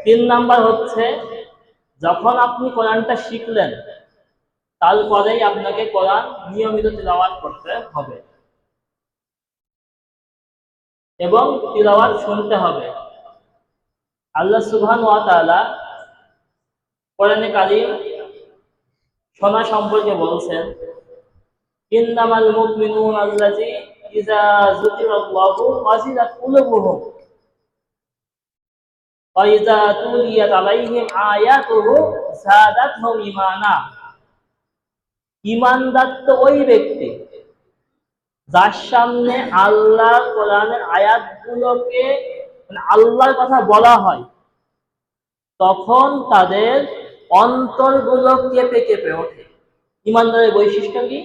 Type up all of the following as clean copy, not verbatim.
তিন নাম্বার হচ্ছে, যখন আপনি কোরআনটা শিখলেন তারপরেই আপনাকে কোরআন নিয়মিত তিলাওয়াত করতে হবে এবং তিলাওয়াত শুনতে হবে। আল্লাহ সুবহানাহু ওয়া তাআলা কোরআনে কারীম শোনা সম্পর্কে বলছেন, ইন্নামাল মুমিনুনা আল্লাযী ইযা যুকিরাল্লাহু ওয়াজিলাত কুলুবুহুম ওয়া ইযা তুলিয়াত আলাইহিম আয়াতুহু যাদাতহুম ঈমানা। ঈমানদার তো ওই ব্যক্তি যার সামনে আল্লাহ কোরআনের আয়াতগুলোকে আল্লাহর কথা বলা হয়, তখন তাদের অন্তরগুলো কেঁপে কেঁপে ওঠে। ঈমানদারের বৈশিষ্ট্য কি?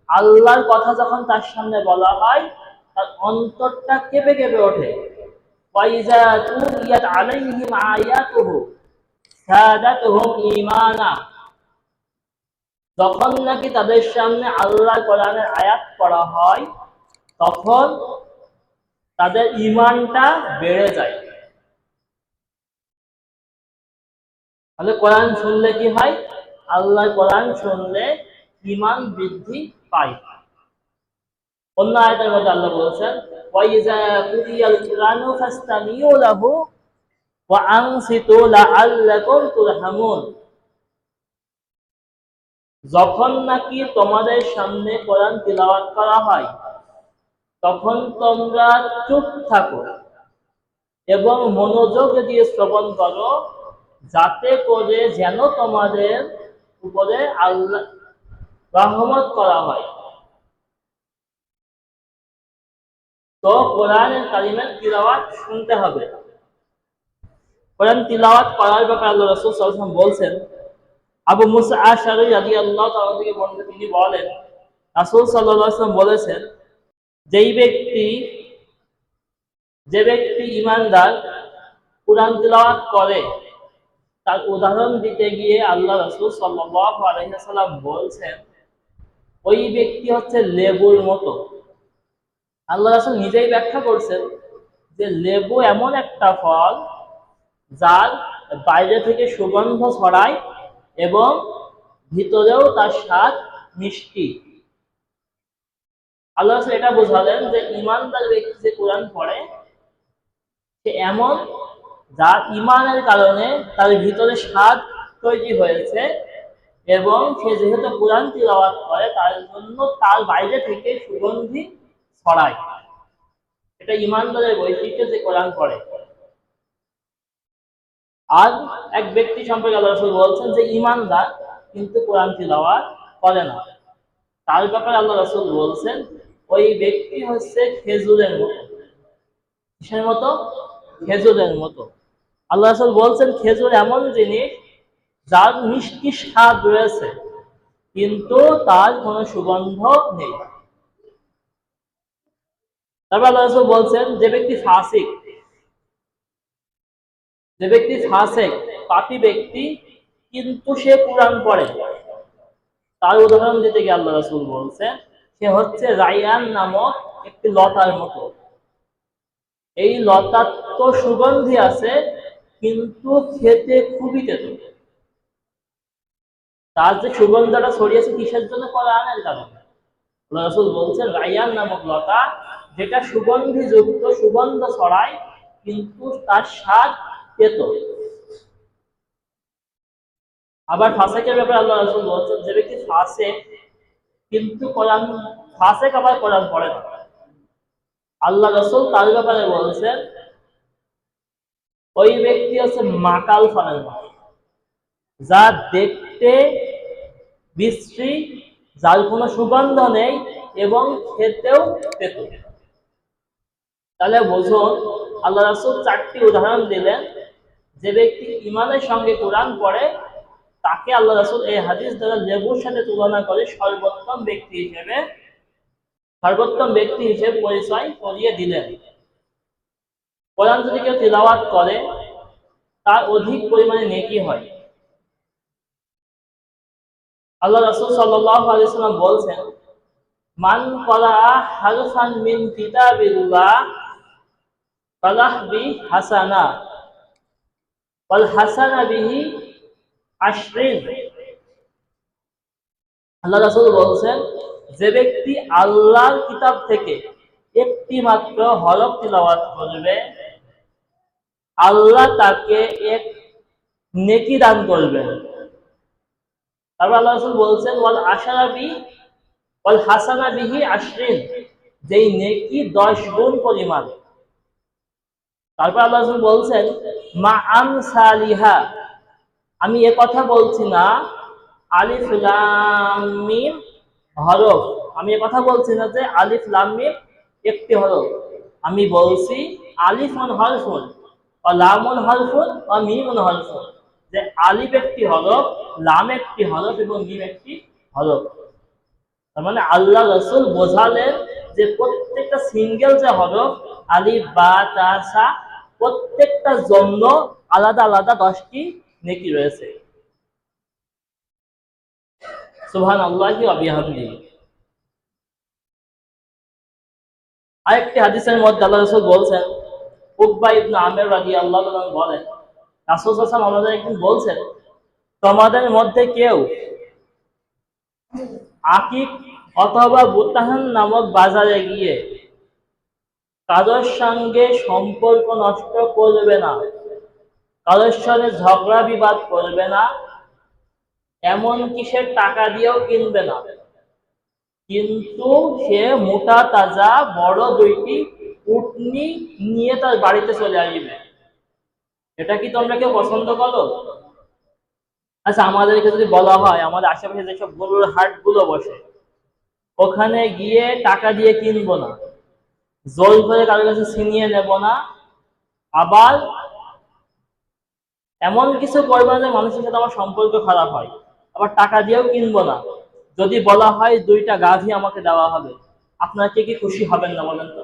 আল্লাহর কথা যখন তার সামনে বলা হয়, তার অন্তরটা কেঁপে কেঁপে ওঠে। ওয়াইজা তুলিয়াত আলাইহিম আয়াতুহু যাদাতহুম ঈমানা। যখন নাকি তাদের সামনে আল্লাহর কোরআনের আয়াত পড়া হয়, তখন তাদের ঈমানটা বেড়ে যায়। তাহলে কোরআন শুনলে কি হয়? আল্লাহর কোরআন শুনলে ঈমান বৃদ্ধি পায়। অন্য আয়াতের মধ্যে আল্লাহ বলেছেন, ওয়াইজা কুরিয়াল কুরআনু ফাসতামিউ লাহু ওয়া আনসিতু লাআল্লাকুম তুরহামুন। যখন নাকি তোমাদের সামনে কোরআন তিলাওয়াত করা হয়, তখন তোমরা চুপ থাকো এবং মনোযোগ দিয়ে শ্রবণ করো, যাতে করে যেন তোমাদের উপরে আল্লাহ রহমত করা হয়। তো কোরআনের কালিমের তিলাওয়াত শুনতে হবে। কোরআন তিলাওয়াত করার ব্যাপারে আল্লাহ রাসূল সাল্লাল্লাহু আলাইহি ওয়াসাল্লাম বলছেন, আবু মুসা আশআরী রাদিয়াল্লাহু তাআলা থেকে বর্ণিত, তিনি বলেন, রাসূল সাল্লাল্লাহু আলাইহি ওয়াসাল্লাম বলেছেন, যে ব্যক্তি ঈমানদার কোরআন তিলাওয়াত করে, তার উদাহরণ দিতে গিয়ে আল্লাহ রাসূল সাল্লাল্লাহু আলাইহি ওয়াসাল্লাম বলছেন, ওই ব্যক্তি হচ্ছে লেবুর মতো। আল্লাহ রাসূল নিজেই ব্যাখ্যা করছেন যে লেবু এমন একটা ফল যার বাইরে থেকে সুগন্ধ ছড়ায় এবং ভিতরেও তার স্বাদ মিষ্টি। আল্লাহ রাসূল এটা বোঝালেন যে ঈমানদার ব্যক্তি যে কোরআন পড়ে, সে এমন যার ঈমানের কারণে তার ভিতরে স্বাদ তৈরি হয়েছে এবং সে যেহেতু কোরআন তিলাওয়াত করে, তার জন্য তার বাইরে থেকে সুগন্ধি ছড়ায়। এটা ঈমানদারের বৈশিষ্ট্য যে কোরআন পড়ে। আর এক ব্যক্তি সম্পর্কে আল্লাহ রাসূল বলছেন যে ঈমানদার কিন্তু কোরআন তিলাওয়াত করে না, তার ব্যাপারে আল্লাহ রাসূল বলছেন, ওই ব্যক্তি হচ্ছে খেজুরের মতো। কিসের মতো? খেজুরের মতো। আল্লাহ রাসূল বলছেন, খেজুর এমন জিনিস যার মিষ্টি স্বাদ রয়েছে কিন্তু তার কোনো সুগন্ধ নেই। তারপর আল্লাহ রাসূল বলছেন, যে ব্যক্তি ফাসিক পাপী ব্যক্তি কিন্তু সে কোরআন পড়ে, তার উদাহরণ দিতে গিয়ে আল্লাহ রাসূল বলছেন, সে হচ্ছে রায়্যান নামক একটি লতার মতো। এই লতার তো সুগন্ধি আছে কিন্তু খেতে খুবই তেতো। তার যে সুগন্ধটা ছড়িয়েছে কিসের জন্য? কোরআনের কারণে। আল্লাহ রাসূল বলছেন, রায়্যান নামক লতা যেটা সুগন্ধিযুক্ত, সুগন্ধ ছড়ায় কিন্তু তার স্বাদ তেতো। আবার ফাসিকের ব্যাপারে আল্লাহ রাসূল বলছেন, যে ব্যক্তি ফাসিক কিন্তু ফাসিক আবার কোরআন পড়ে না, আল্লাহ রাসূল তার ব্যাপারে বলছেন, ওই ব্যক্তি হচ্ছে মাকাল ফলের মতো, যা দেখতে বিশ্রী, যার কোনো সুগন্ধ নেই এবং খেতেও তেতো। তাহলে বুঝুন, আল্লাহ রাসূল চারটি উদাহরণ দিলেন। যে ব্যক্তি ঈমানের সঙ্গে কোরআন পড়ে, তাকে আল্লাহ রাসূল এই হাদিস দ্বারা লেবুর সাথে তুলনা করে সর্বোত্তম ব্যক্তি হিসেবে পরিচয় করিয়ে দিলেন। কোরআন যদি কেউ তিলাওয়াত করে, তার অধিক পরিমাণে নেকি হয়। আল্লাহ রাসূল সাল্লাল্লাহু আলাইহি ওয়াসাল্লাম বলছেন, মান ক্বারাআ হারফান মিন কিতাবিল্লাহ ফালাহ বি হাসানা। ওয়াল হাসানা বিহি আশরিন। আল্লাহ রাসূল বলছেন, যে ব্যক্তি আল্লাহর কিতাব থেকে একটি মাত্র হরফ তিলাওয়াত করবে, আল্লাহ তাকে এক নেকি দান করবেন। তারপর আল্লাহ রাসূল বলছেন, ওয়াল আশারাবি ওয়াল হাসানা বিহি আশরিন, যেই নেকি 10 গুণ পরিমাণ। তারপর আল্লাহ রাসূল বলছেন, মা আমসালিহা, আমি এ কথা বলছি না আলিফ লাম মিম হরফ, আমি এ কথা বলছি না যে আলিফ লাম মিম একটি হরফ, আমি বলছি আলিফুন হরফুন ও লামুন হরফুন ও মিমুন হরফুন, যে আলিফ একটি হরফ, লাম একটি হরফ এবং মিম একটি হরফ। তার মানে আল্লাহ রাসূল বোঝালেন যে প্রত্যেকটা সিঙ্গেল যে হরফ আলিফ বা তা সা, প্রত্যেকটার জন্য আলাদা আলাদা 10টি নেকি রয়েছে। সুবহানাল্লাহি ওয়া বিহামদিহি। আরেকটি হাদিসের মধ্যে আল্লাহ রাসূল বলছেন, উকবা ইবনে আমির রাদিয়াল্লাহু আনহু বলেন, রাসূল সাল্লাল্লাহু আলাইহি ওয়াসাল্লাম আমাদের একদিন বলছেন, তোমাদের মধ্যে কেউ আকিক অথবা বুতাহান নামক বাজারে গিয়ে কারোর সঙ্গে সম্পর্ক নষ্ট করবে না, কারোর সঙ্গে ঝগড়া বিবাদ করবে না, এমনকি সে টাকা দিয়েও কিনবে না, কিন্তু সে মোটা তাজা বড় 2টি উটনি নিয়ে তার বাড়িতে চলে আসবে। এটা কি তোমরা কেউ পছন্দ করো? আচ্ছা, আমাদেরকে যদি বলা হয় আমাদের আশেপাশে যেসব গরুর হাট গুলো বসে, ওখানে গিয়ে টাকা দিয়ে কিনবো না, জোর করে কারোর কাছে ছিনিয়ে নেব না, আবার এমন কিছু করবো না যে মানুষের সাথে আমার সম্পর্ক খারাপ হয়, আবার টাকা দিয়েও কিনবো না, যদি বলা হয় 2টা গাভী আমাকে দেওয়া হবে, আপনারা কে কি খুশি হবেন না বলেন তো?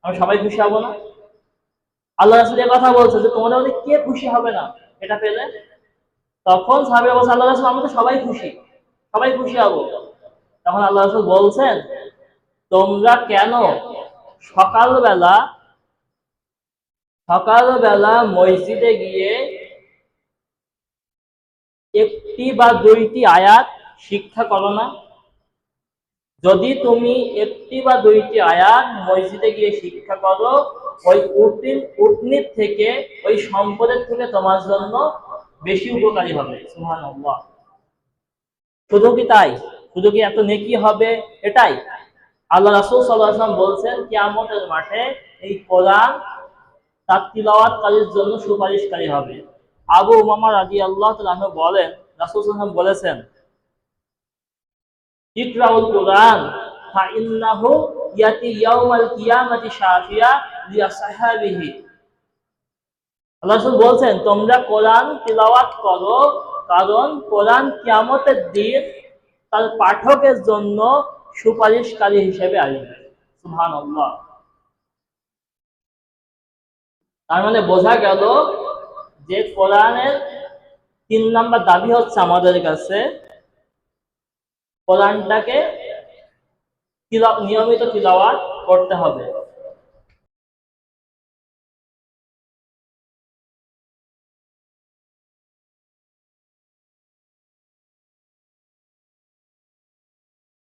আমরা সবাই খুশি হব না? আল্লাহ রাসূল এই কথা বলছে যে তোমাদের মধ্যে কে খুশি হবে না এটা পেলে? তখন সাহাবীরা বলছে, আল্লাহ রাসূল আমরা তো সবাই খুশি, সবাই খুশি হব। তখন আল্লাহ রাসূল বলছেন, তোমরা কেন সকালবেলা সকালবেলা মসজিদে গিয়ে একটি বা 2টি আয়াত শিক্ষা করো না? যদি তুমি একটি বা 2টি আয়াত মসজিদে গিয়ে শিক্ষা করো, ওই উটনির থেকে, ওই সম্পদের থেকে তোমার জন্য বেশি উপকারী হবে। সুবহানাল্লাহ। শুধু কি তাই? শুধু কি এত নেকি হবে এটাই? আল্লাহ রাসূল সাল্লাল্লাহু আলাইহি ওয়াসাল্লাম বলছেন, কিয়ামতের মাঠে এই কোরআন তার তিলাওয়াতকারীর জন্য সুপারিশকারী হবে। আবু উমামা রাদিয়াল্লাহু তাআলা আনহু বলেন, রাসূল সাল্লাল্লাহু আলাইহি ওয়াসাল্লাম বলেছেন, ইকরাউল কোরআন ফা ইন্নাহু ইয়াতি ইয়াউমাল কিয়ামাতি শাফিয়া লিআসহাবিহি। আল্লাহ রাসূল বলছেন, তোমরা কোরআন তিলাওয়াত করো, কারণ কোরআন কিয়ামতের দিন তার পাঠকের জন্য সুপারিশকারী হিসেবে আসবে। সুবহানাল্লাহ। তার মানে বোঝা গেল যে কোরআনের 3 নাম্বার দাবি হচ্ছে আমাদের কাছে কোরআনটাকে নিয়মিত তিলাওয়াত করতে হবে।